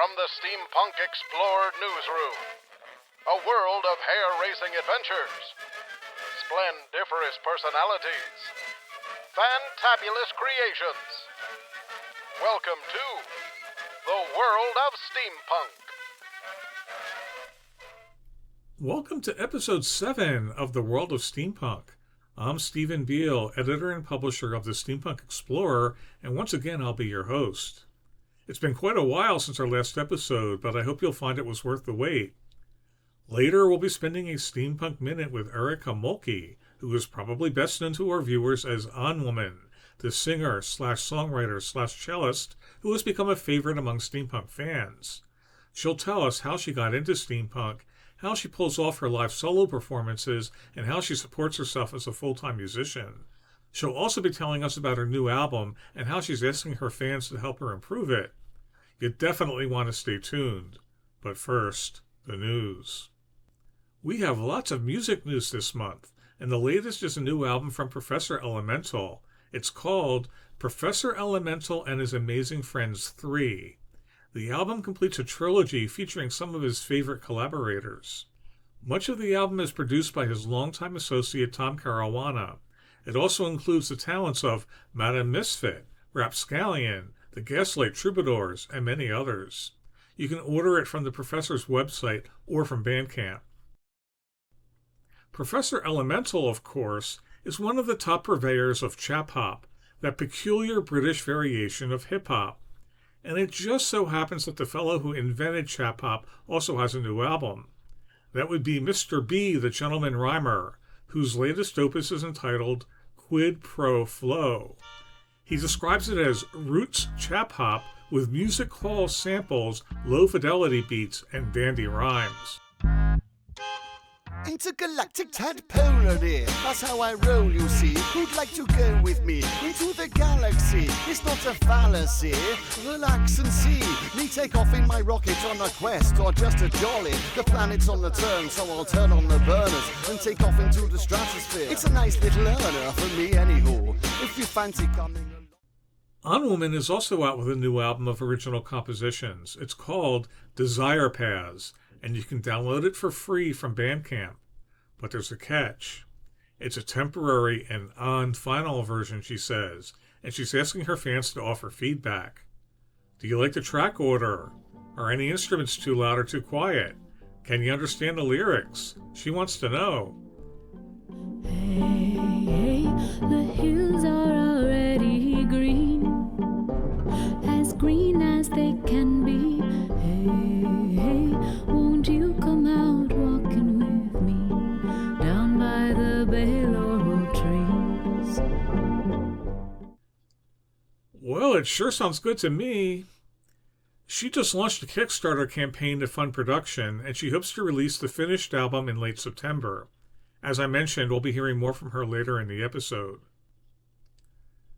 From the Steampunk Explorer newsroom, a world of hair-raising adventures, splendiferous personalities, fantabulous creations. Welcome to the world of steampunk. Welcome to episode 7 of the world of steampunk. I'm Stephen Beal, editor and publisher of the Steampunk Explorer, and once again I'll be your host. It's been quite a while since our last episode, but I hope you'll find it was worth the wait. Later, we'll be spending a Steampunk Minute with Erica Mulkey, who is probably best known to our viewers as Unwoman, the singer/songwriter/cellist who has become a favorite among steampunk fans. She'll tell us how she got into steampunk, how she pulls off her live solo performances, and how she supports herself as a full-time musician. She'll also be telling us about her new album and how she's asking her fans to help her improve it. You definitely want to stay tuned. But first, the news. We have lots of music news this month, and the latest is a new album from Professor Elemental. It's called Professor Elemental and His Amazing Friends 3. The album completes a trilogy featuring some of his favorite collaborators. Much of the album is produced by his longtime associate Tom Caruana. It also includes the talents of Madame Misfit, Rapscallion, the Gaslight Troubadours, and many others. You can order it from the Professor's website or from Bandcamp. Professor Elemental, of course, is one of the top purveyors of chap hop, that peculiar British variation of hip hop. And it just so happens that the fellow who invented chap hop also has a new album. That would be Mr. B, the Gentleman Rhymer, whose latest opus is entitled Quid Pro Flow. He describes it as roots chap hop with music hall samples, low fidelity beats, and dandy rhymes. Intergalactic tadpole here, that's how I roll, you see. Who'd like to go with me into the galaxy? It's not a fallacy, relax and see me take off in my rocket on a quest or just a jolly. The planet's on the turn, so I'll turn on the burners and take off into the stratosphere. It's a nice little earner for me anyhow, if you fancy coming along. Unwoman is also out with a new album of original compositions. It's called Desire Paths, and you can download it for free from Bandcamp. But there's a catch. It's a temporary and final version, she says, and she's asking her fans to offer feedback. Do you like the track order? Are any instruments too loud or too quiet? Can you understand the lyrics? She wants to know. Hey, the hills are already green as they can be. Hey, won't you come out walking with me down by the bay laurel trees? Well, it sure sounds good to me. She just launched a Kickstarter campaign to fund production, and she hopes to release the finished album in late September. As I mentioned, we'll be hearing more from her later in the episode.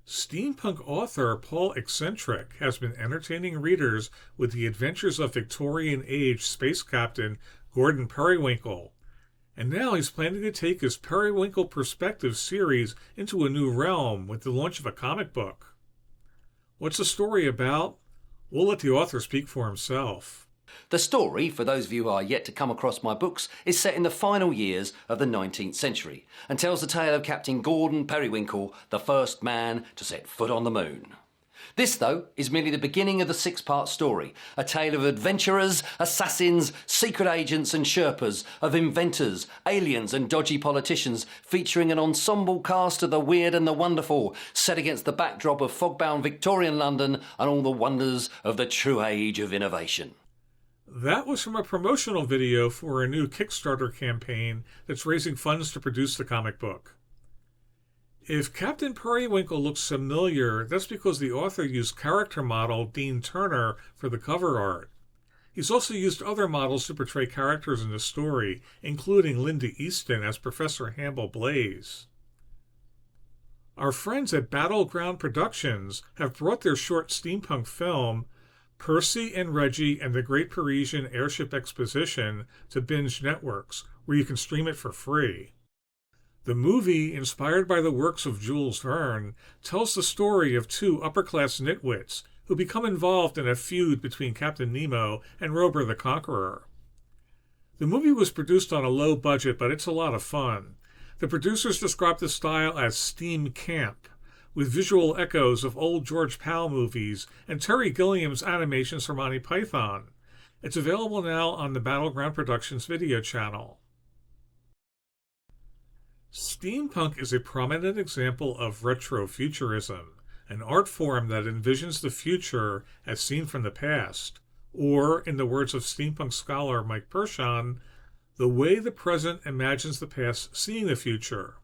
Steampunk author Paul Eccentric has been entertaining readers with the adventures of Victorian-age space captain Gordon Periwinkle. And now he's planning to take his Periwinkle Perspective series into a new realm with the launch of a comic book. What's the story about? We'll let the author speak for himself. The story, for those of you who are yet to come across my books, is set in the final years of the 19th century and tells the tale of Captain Gordon Periwinkle, the first man to set foot on the moon. This, though, is merely the beginning of the 6-part story, a tale of adventurers, assassins, secret agents and Sherpas, of inventors, aliens and dodgy politicians, featuring an ensemble cast of the weird and the wonderful, set against the backdrop of fog-bound Victorian London and all the wonders of the true age of innovation. That was from a promotional video for a new Kickstarter campaign that's raising funds to produce the comic book. If Captain Periwinkle looks familiar, that's because the author used character model Dean Turner for the cover art. He's also used other models to portray characters in the story, including Linda Easton as Professor Hamble Blaze. Our friends at Battleground Productions have brought their short steampunk film, Percy and Reggie and the Great Parisian Airship Exposition, to Binge Networks, where you can stream it for free. The movie, inspired by the works of Jules Verne, tells the story of two upper-class nitwits who who become involved in a feud between Captain Nemo and Rover the Conqueror. The movie was produced on a low budget, but it's a lot of fun. The producers described the style as steam camp, with visual echoes of old George Powell movies and Terry Gilliam's animations for Monty Python. It's available now on the Battleground Productions video channel. Steampunk is a prominent example of retrofuturism, an art form that envisions the future as seen from the past, or, in the words of steampunk scholar Mike Pershon, the way the present imagines the past seeing the future.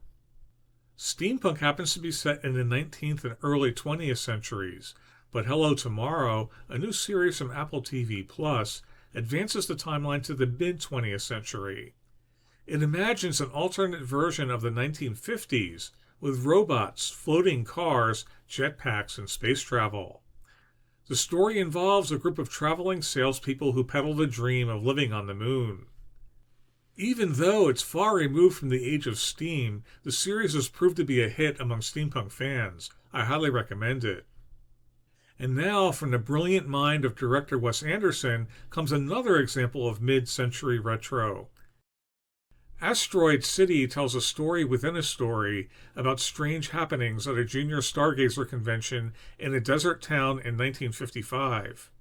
Steampunk happens to be set in the 19th and early 20th centuries, but Hello Tomorrow, a new series from Apple TV Plus, advances the timeline to the mid-20th century. It imagines an alternate version of the 1950s, with robots, floating cars, jetpacks, and space travel. The story involves a group of traveling salespeople who peddle the dream of living on the moon. Even though it's far removed from the age of steam, the series has proved to be a hit among steampunk fans. I highly recommend it. And now, from the brilliant mind of director Wes Anderson, comes another example of mid-century retro. Asteroid City tells a story within a story about strange happenings at a junior stargazer convention in a desert town in 1955.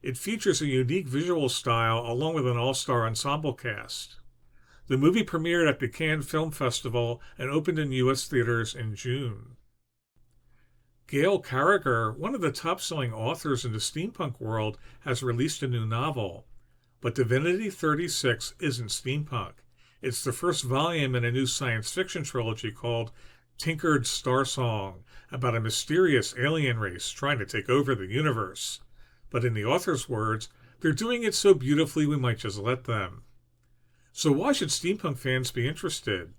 It features a unique visual style along with an all-star ensemble cast. The movie premiered at the Cannes Film Festival and opened in U.S. theaters in June. Gail Carriger, one of the top-selling authors in the steampunk world, has released a new novel. But Divinity 36 isn't steampunk. It's the first volume in a new science fiction trilogy called Tinkered Starsong, about a mysterious alien race trying to take over the universe. But in the author's words, they're doing it so beautifully we might just let them. So why should steampunk fans be interested?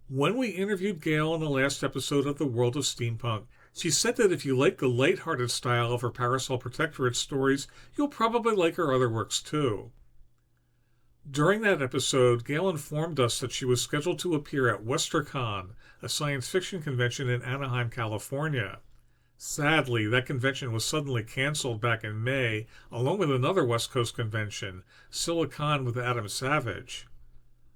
When we interviewed Gail in the last episode of The World of Steampunk, she said that if you like the light-hearted style of her Parasol Protectorate stories, you'll probably like her other works too. During that episode, Gail informed us that she was scheduled to appear at WesterCon, a science fiction convention in Anaheim, California. Sadly, that convention was suddenly canceled back in May, along with another West Coast convention, Silicon with Adam Savage.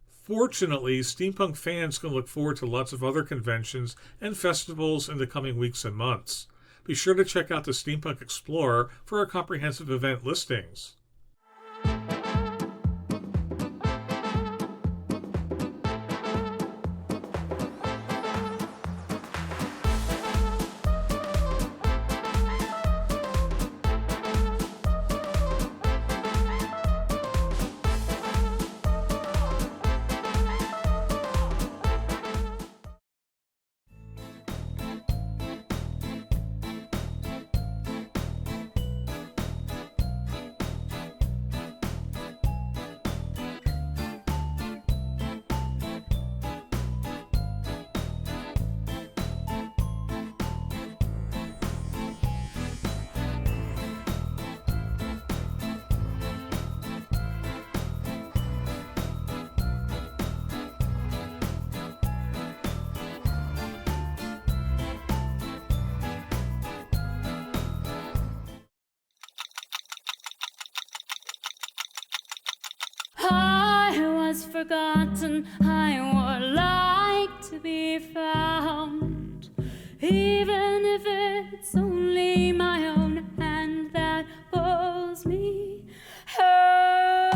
Fortunately, steampunk fans can look forward to lots of other conventions and festivals in the coming weeks and months. Be sure to check out the Steampunk Explorer for our comprehensive event listings. Forgotten, I would like to be found, even if it's only my own hand that pulls me out.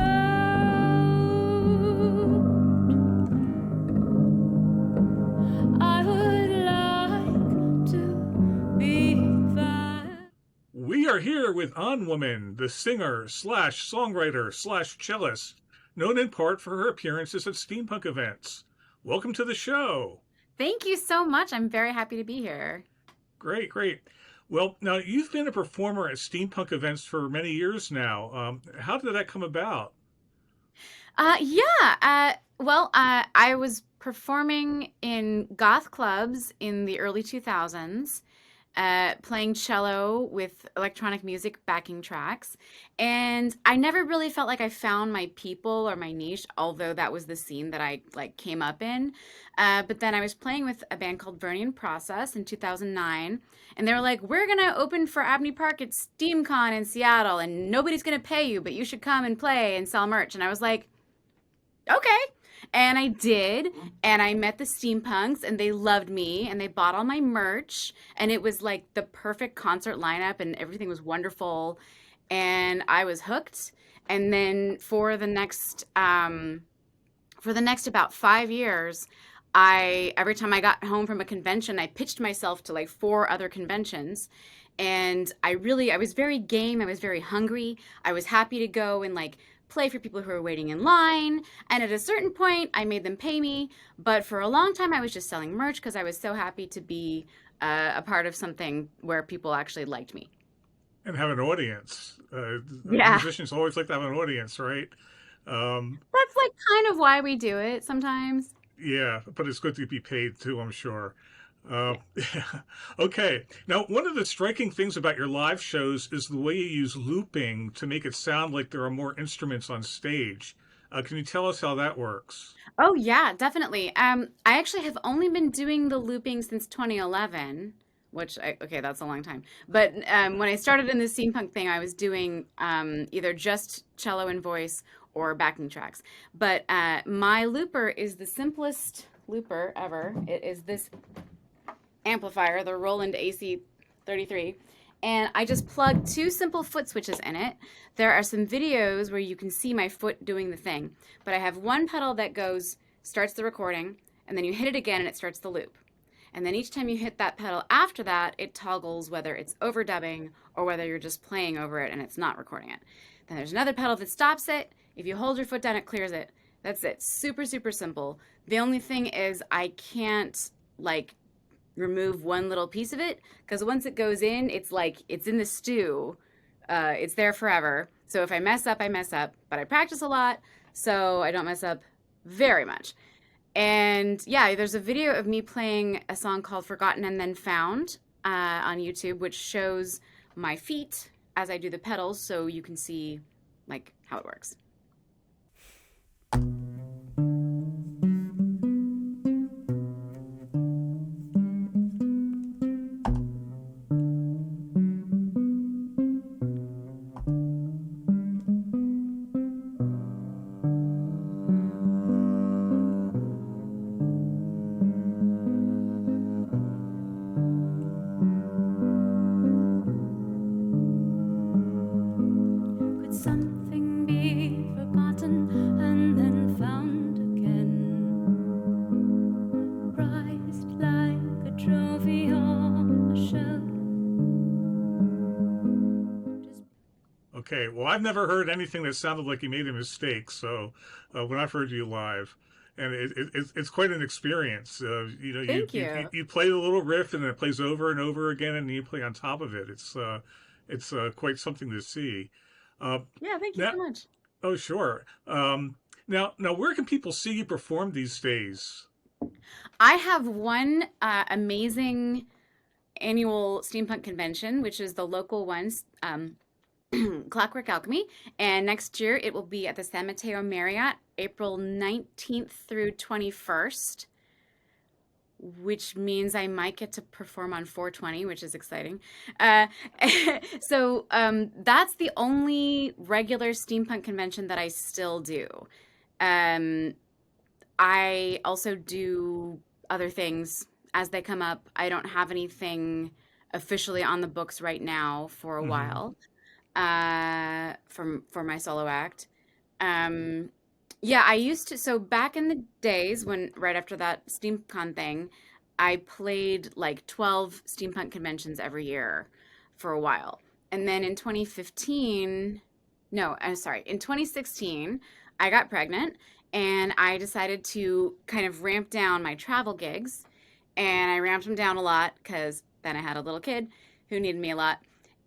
I would like to be found. We are here with Unwoman, the singer/songwriter/cellist, known in part for her appearances at steampunk events. Welcome to the show. Thank you so much. I'm very happy to be here. Great, great. Well, now you've been a performer at steampunk events for many years now. How did that come about? I was performing in goth clubs in the early 2000s, playing cello with electronic music backing tracks. And I never really felt like I found my people or my niche, although that was the scene that I like came up in. But then I was playing with a band called Burning Process in 2009, and they were like, "We're gonna open for Abney Park at SteamCon in Seattle, and nobody's gonna pay you, but you should come and play and sell merch." And I was like, "Okay." And I did, and I met the steampunks, and they loved me, and they bought all my merch, and it was like the perfect concert lineup, and everything was wonderful, and I was hooked. And then for the next about 5 years, every time I got home from a convention, I pitched myself to like 4 other conventions, and I was very game. I was very hungry. I was happy to go and like play for people who were waiting in line. And at a certain point, I made them pay me. But for a long time, I was just selling merch because I was so happy to be a part of something where people actually liked me. And have an audience. Yeah. Musicians always like to have an audience, right? That's like kind of why we do it sometimes. Yeah, but it's good to be paid too, I'm sure. Yeah. Okay. Now, one of the striking things about your live shows is the way you use looping to make it sound like there are more instruments on stage. Can you tell us how that works? Oh yeah, definitely. I actually have only been doing the looping since 2011, okay, that's a long time. But when I started in the steampunk thing, I was doing either just cello and voice or backing tracks. But my looper is the simplest looper ever. It is this amplifier, the Roland AC33, and I just plug 2 simple foot switches in it. There are some videos where you can see my foot doing the thing, but I have one pedal that starts the recording, and then you hit it again and it starts the loop. And then each time you hit that pedal after that, it toggles whether it's overdubbing or whether you're just playing over it and it's not recording it. Then there's another pedal that stops it. If you hold your foot down, it clears it. That's it. Super, super simple. The only thing is I can't like remove one little piece of it, because once it goes in, it's like it's in the stew. It's there forever. So if I mess up, I mess up. But I practice a lot, so I don't mess up very much. And yeah, there's a video of me playing a song called Forgotten and Then Found on YouTube, which shows my feet as I do the pedals, so you can see like how it works. Something be forgotten and then found again, prized like a trophy on a shelf. Okay, well, I've never heard anything that sounded like you made a mistake. So when I've heard you live, and it's quite an experience. Thank you. You play the little riff and then it plays over and over again, and then you play on top of it. It's quite something to see. Yeah, thank you so much. Oh, sure. Now, where can people see you perform these days? I have one amazing annual steampunk convention, which is the local one, Clockwork Alchemy. And next year it will be at the San Mateo Marriott, April 19th through 21st, which means I might get to perform on 420, which is exciting. So that's the only regular steampunk convention that I still do. I also do other things as they come up. I don't have anything officially on the books right now for a while for my solo act. Yeah, I used to. So back in the days right after that SteamCon thing, I played like 12 steampunk conventions every year for a while. And then in 2016, I got pregnant and I decided to kind of ramp down my travel gigs. And I ramped them down a lot because then I had a little kid who needed me a lot.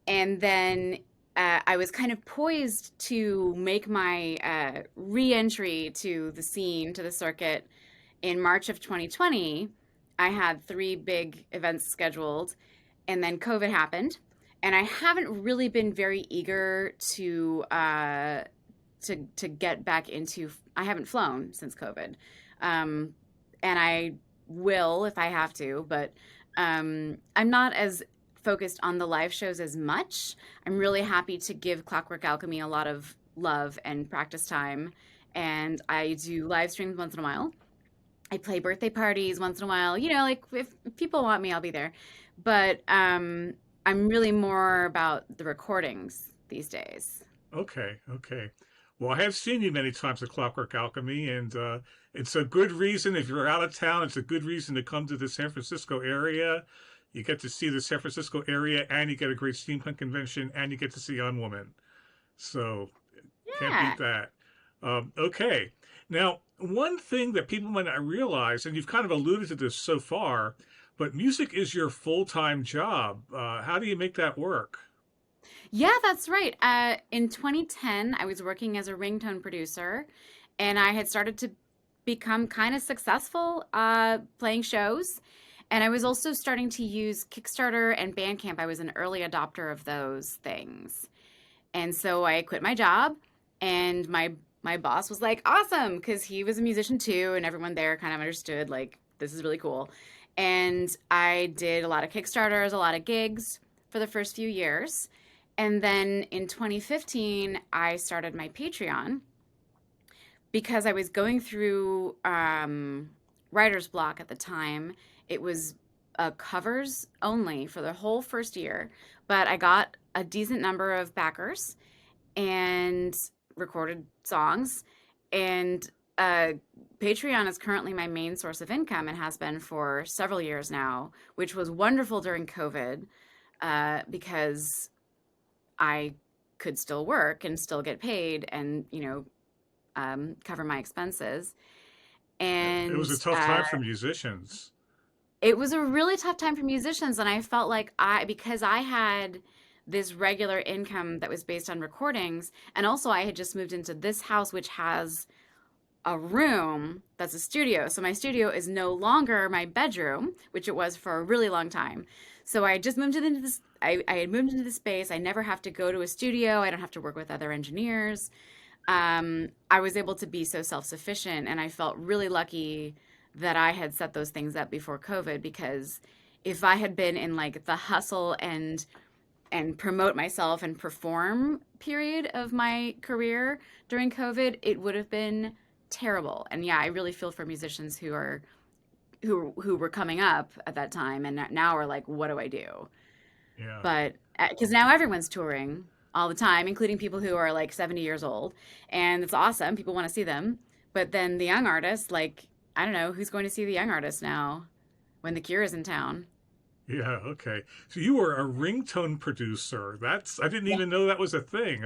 And then I was kind of poised to make my re-entry to the scene, to the circuit, in March of 2020. I had 3 big events scheduled, and then COVID happened, and I haven't really been very eager to get back into. I haven't flown since COVID, and I will if I have to, but I'm not as focused on the live shows as much. I'm really happy to give Clockwork Alchemy a lot of love and practice time, and I do live streams once in a while. I play birthday parties once in a while. Like if people want me, I'll be there. But I'm really more about the recordings these days. Okay. Well, I have seen you many times at Clockwork Alchemy, and it's a good reason. If you're out of town, it's a good reason to come to the San Francisco area. You get to see the San Francisco area, and you get a great steampunk convention, and you get to see Unwoman. So can't Yeah. beat that. Okay. Now, one thing that people might not realize, and you've kind of alluded to this so far, but music is your full-time job. How do you make that work? Yeah, that's right. In 2010, I was working as a ringtone producer, and I had started to become kind of successful playing shows. And I was also starting to use Kickstarter and Bandcamp. I was an early adopter of those things. And so I quit my job, and my boss was like, awesome, because he was a musician too, and everyone there kind of understood, like, this is really cool. And I did a lot of Kickstarters, a lot of gigs for the first few years. And then in 2015, I started my Patreon because I was going through writer's block at the time. It was covers only for the whole first year, but I got a decent number of backers and recorded songs. And Patreon is currently my main source of income and has been for several years now, which was wonderful during COVID because I could still work and still get paid and, cover my expenses. And It was a tough time for musicians. it was a really tough time for musicians. And I felt like because I had this regular income that was based on recordings, and also I had just moved into this house, which has a room that's a studio. So my studio is no longer my bedroom, which it was for a really long time. So I just moved into this. I had moved into the space. I never have to go to a studio. I don't have to work with other engineers. I was able to be so self-sufficient, and I felt really lucky that I had set those things up before COVID, because if I had been in like the hustle and promote myself and perform period of my career during COVID, it would have been terrible. And yeah, I really feel for musicians who were coming up at that time and now are like, what do I do? Yeah. But because now everyone's touring all the time, including people who are like 70 years old, and it's awesome. People want to see them. But then the young artists, like, I don't know, who's going to see the young artists now when The Cure is in town? Yeah, okay. So you were a ringtone producer. I didn't even know that was a thing.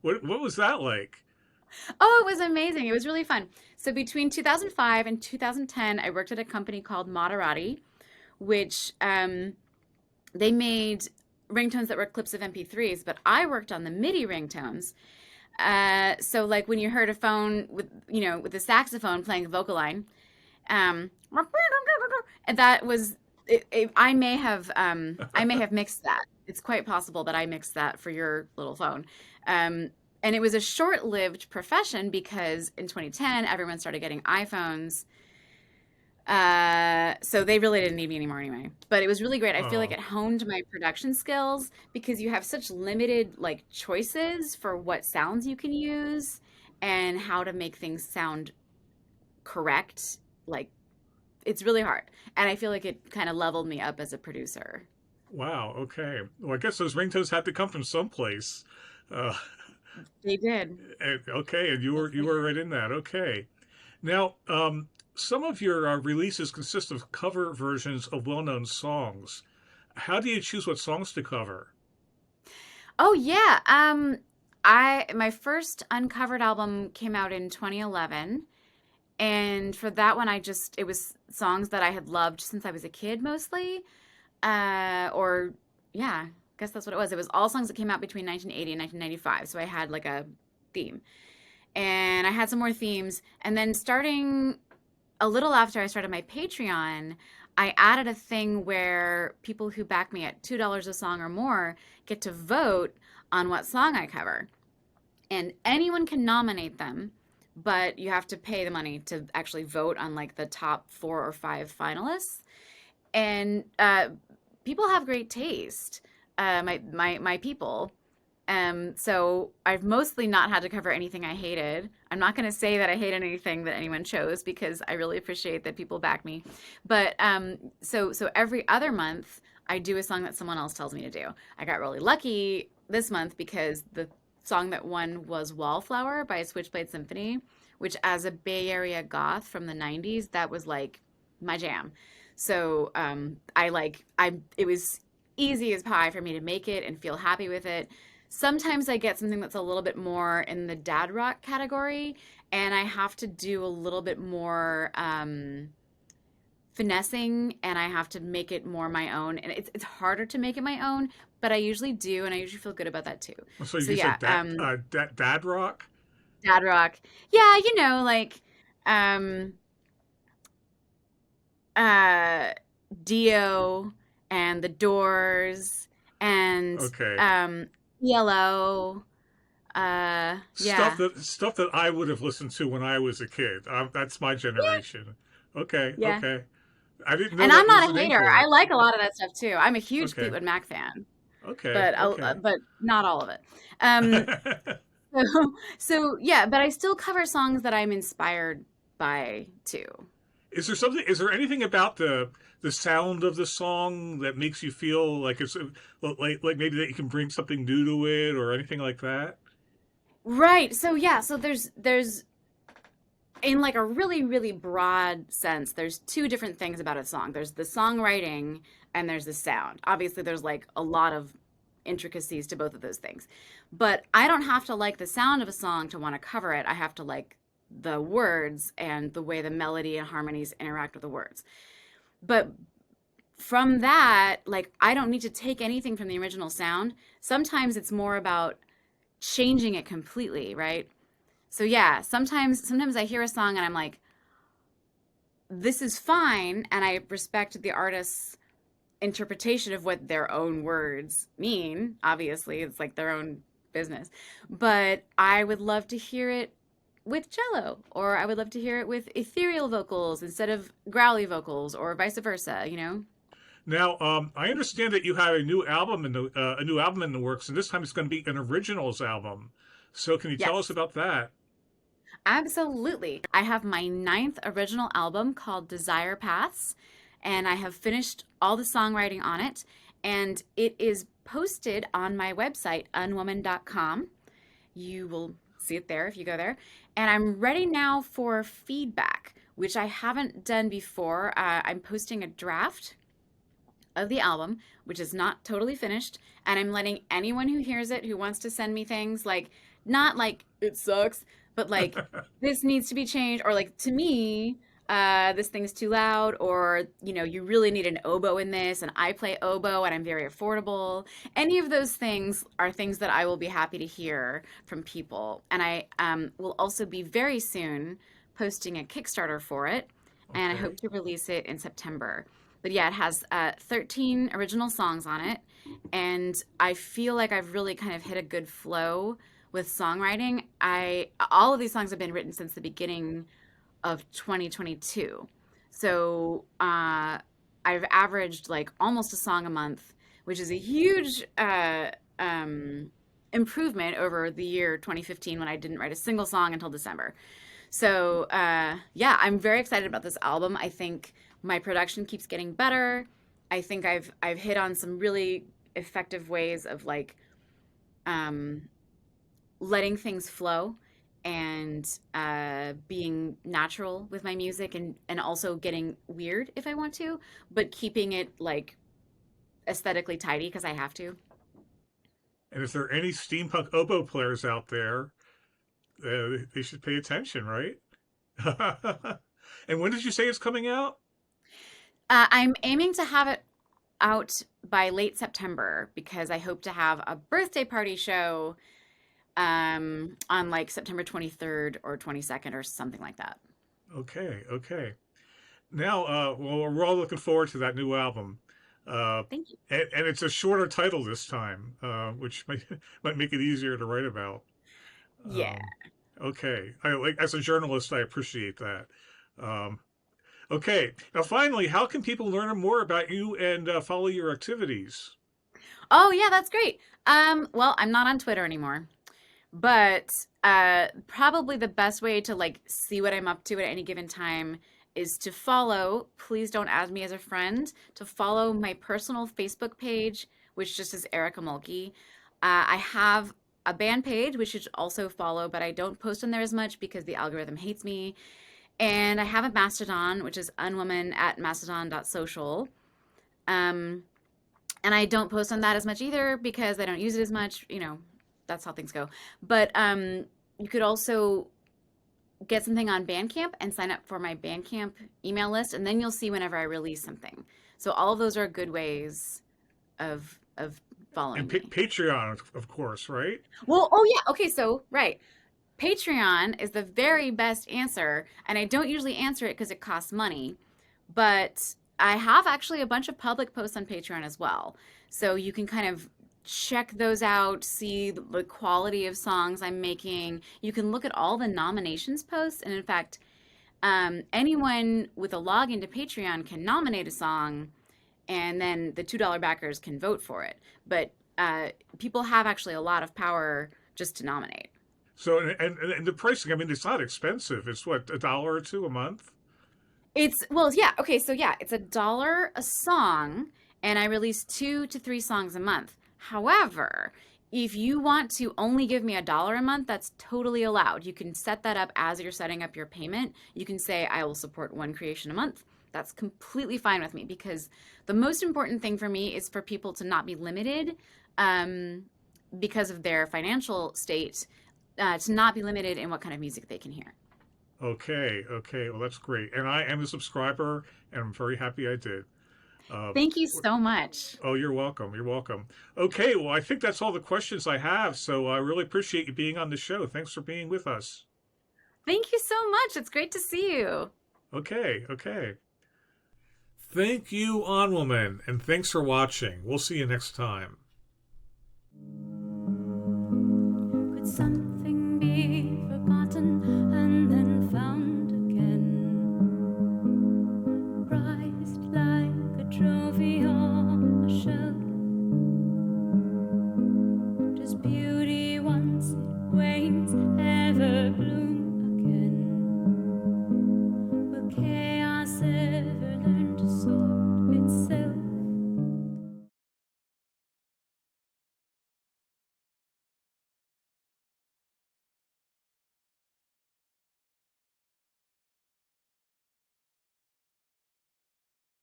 What was that like? Oh, it was amazing. It was really fun. So between 2005 and 2010, I worked at a company called Moderati, which they made ringtones that were clips of MP3s, but I worked on the MIDI ringtones. So like when you heard a phone with the saxophone playing a vocal line, and that was I may have mixed that. It's quite possible that I mixed that for your little phone. And it was a short-lived profession because in 2010, everyone started getting iPhones. So they really didn't need me anymore anyway. But it was really great. I feel like it honed my production skills because you have such limited like choices for what sounds you can use and how to make things sound correct. Like, it's really hard. And I feel like it kind of leveled me up as a producer. Wow, okay. Well, I guess those ringtones had to come from someplace. They did. Okay, and you were right in that. Okay. Now, some of your releases consist of cover versions of well-known songs. How do you choose what songs to cover? Oh yeah. My first uncovered album came out in 2011. And for that one, it was songs that I had loved since I was a kid mostly. I guess that's what it was. It was all songs that came out between 1980 and 1995. So I had like a theme. And I had some more themes. And then starting a little after I started my Patreon, I added a thing where people who back me at $2 a song or more get to vote on what song I cover. And anyone can nominate them, but you have to pay the money to actually vote on like the top 4 or 5 finalists. And people have great taste. My people. So I've mostly not had to cover anything I hated. I'm not going to say that I hate anything that anyone chose because I really appreciate that people back me. But so every other month I do a song that someone else tells me to do. I got really lucky this month because the song that won was Wallflower by Switchblade Symphony, which as a Bay Area goth from the 90s, that was like my jam. So it was easy as pie for me to make it and feel happy with it. Sometimes I get something that's a little bit more in the dad rock category, and I have to do a little bit more finessing, and I have to make it more my own. And it's harder to make it my own, but I usually do, and I usually feel good about that too. So you said dad rock? Dad rock. Yeah, like Dio and the Doors and Okay. ELO. Yeah. Stuff that I would have listened to when I was a kid. That's my generation. Okay. Yeah. Okay. I didn't know And that I'm not was a a name hater. for I it. like a lot of that stuff too. I'm a huge Okay. Fleetwood Mac fan, Okay. but Okay. but not all of it. So yeah, but I still cover songs that I'm inspired by too. Is there anything about the sound of the song that makes you feel like it's like maybe that you can bring something new to it or anything like that? Right. So yeah, so there's in like a really, really broad sense, there's 2 different things about a song. There's the songwriting and there's the sound. Obviously, there's like a lot of intricacies to both of those things. But I don't have to like the sound of a song to want to cover it. I have to like the words and the way the melody and harmonies interact with the words. But from that, like I don't need to take anything from the original sound. Sometimes it's more about changing it completely, right? So yeah, sometimes I hear a song and I'm like, this is fine, and I respect the artist's interpretation of what their own words mean. Obviously, it's like their own business. But I would love to hear it with cello, or I would love to hear it with ethereal vocals instead of growly vocals, or vice versa, Now, I understand that you have a new album in the works, and this time it's going to be an originals album. So, can you tell us Yes. about that? Absolutely. I have my 9th original album called Desire Paths, and I have finished all the songwriting on it, and it is posted on my website, unwoman.com. You will see it there if you go there. And I'm ready now for feedback, which I haven't done before. I'm posting a draft of the album, which is not totally finished, and I'm letting anyone who hears it who wants to send me things like, not like it sucks, but like this needs to be changed, or like to me this thing's too loud, or you really need an oboe in this, and I play oboe and I'm very affordable. Any of those things are things that I will be happy to hear from people. And I will also be very soon posting a Kickstarter for it, and I hope to release it in September. But yeah, it has 13 original songs on it, and I feel like I've really kind of hit a good flow with songwriting. All of these songs have been written since the beginning of 2022. So I've averaged like almost a song a month, which is a huge improvement over the year 2015 when I didn't write a single song until December. So yeah, I'm very excited about this album. I think my production keeps getting better. I think I've hit on some really effective ways of like letting things flow and being natural with my music, and also getting weird if I want to, but keeping it like aesthetically tidy because I have to. And if there are any steampunk oboe players out there, they should pay attention, right? And when did you say it's coming out? I'm aiming to have it out by late September because I hope to have a birthday party show on like September 23rd or 22nd or something like that. Okay, okay. Now, well, we're all looking forward to that new album. Thank you. And it's a shorter title this time, which might make it easier to write about. Yeah. Okay. As a journalist, I appreciate that. Um, okay. Now, finally, how can people learn more about you and follow your activities? Oh, yeah, that's great. Well, I'm not on Twitter anymore, but probably the best way to like see what I'm up to at any given time is to follow. Please don't add me as a friend. To follow my personal Facebook page, which just is Erica Mulkey. I have a band page, which you should also follow, but I don't post on there as much because the algorithm hates me. And I have a Mastodon, which is Unwoman at mastodon.social. Um, and I don't post on that as much either because I don't use it as much. You know, that's how things go. But you could also get something on Bandcamp and sign up for my Bandcamp email list, and then you'll see whenever I release something. So all of those are good ways of following And me. Patreon, of course, right? Well, oh yeah, okay, so right. Patreon is the very best answer, and I don't usually answer it because it costs money, but I have actually a bunch of public posts on Patreon as well. So you can kind of check those out, see the quality of songs I'm making. You can look at all the nominations posts, and in fact, anyone with a login to Patreon can nominate a song, and then the $2 backers can vote for it. But people have actually a lot of power just to nominate. So, and the pricing, I mean, it's not expensive. It's what, $1 or $2 a month? It's, well, yeah, okay, so yeah, it's $1 a song, and I release 2 to 3 songs a month. However, if you want to only give me $1 a month, that's totally allowed. You can set that up as you're setting up your payment. You can say, I will support 1 creation a month. That's completely fine with me because the most important thing for me is for people to not be limited because of their financial state, to not be limited in what kind of music they can hear. Okay, well, that's great. And I am a subscriber, and I'm very happy I did. Thank you so much. Oh, you're welcome. You're welcome. Okay, well, I think that's all the questions I have. So I really appreciate you being on the show. Thanks for being with us. Thank you so much. It's great to see you. Okay. Thank you, Unwoman, and thanks for watching. We'll see you next time. Could something be